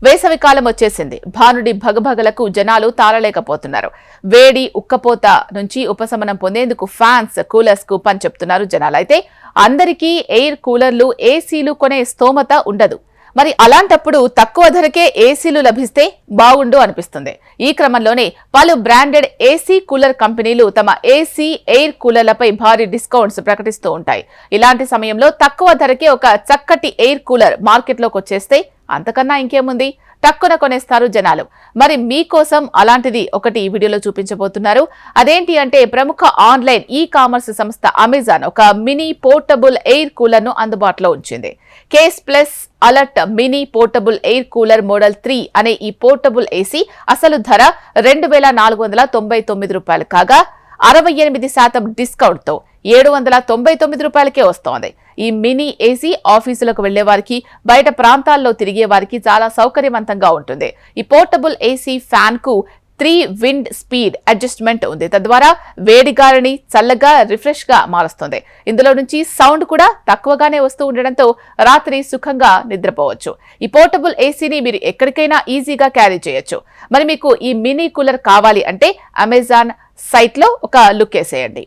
వేసవికాలం వచ్చేసింది. భానుడి భగభగలకు జనాలు తాళలేకపోతున్నారు. వేడి ఉక్కపోత నుంచి ఉపశమనం పొందేందుకు ఫ్యాన్స్, కూలర్స్ కు పని చెప్తున్నారు జనాలు. అయితే అందరికీ ఎయిర్ కూలర్లు, ఏసీలు కొనే స్తోమత ఉండదు. మరి అలాంటప్పుడు తక్కువ ధరకే ఏసీలు లభిస్తే బాగుండు అనిపిస్తుంది. ఈ క్రమంలోనే పలు బ్రాండెడ్ ఏసీ కూలర్ కంపెనీలు తమ ఏసీ, ఎయిర్ కూలర్లపై భారీ డిస్కౌంట్స్ ప్రకటిస్తూ ఉంటాయి. ఇలాంటి సమయంలో తక్కువ ధరకే ఒక చక్కటి ఎయిర్ కూలర్ మార్కెట్లోకి వచ్చేస్తే అంతకన్నా ఇంకేముంది, టక్కున కొనేస్తారు జనాలు. మరి మీకోసం అలాంటిది ఒకటి ఈ వీడియోలో చూపించబోతున్నారు. అదేంటి అంటే, ప్రముఖ ఆన్లైన్ ఈ కామర్స్ సంస్థ అమెజాన్ ఒక మినీ పోర్టబుల్ ఎయిర్ కూలర్ ను అందుబాటులో ఉంచింది. Case plus alert mini portable air cooler model 3 అనే ఈ పోర్టబుల్ ఏసీ అసలు ధర ₹2,499 కాగా 68% డిస్కౌంట్ తో ₹799కే వస్తోంది. ఈ మినీ ఏసీ ఆఫీసులకు వెళ్లే వారికి, బయట ప్రాంతాల్లో తిరిగే వారికి చాలా సౌకర్యవంతంగా ఉంటుంది. ఈ పోర్టబుల్ ఏసీ ఫ్యాన్ కు 3 విండ్ స్పీడ్ అడ్జస్ట్మెంట్ ఉంది. తద్వారా వేడి గాలిని చల్లగా, రిఫ్రెష్ గా మారుస్తుంది. ఇందులో నుంచి సౌండ్ కూడా తక్కువగానే వస్తూ ఉండడంతో రాత్రి సుఖంగా నిద్రపోవచ్చు. ఈ పోర్టబుల్ ఏసీని మీరు ఎక్కడికైనా ఈజీగా క్యారీ చేయొచ్చు. మరి మీకు ఈ మినీ కూలర్ కావాలి అంటే అమెజాన్ సైట్ లో ఒక లుక్ వేసేయండి.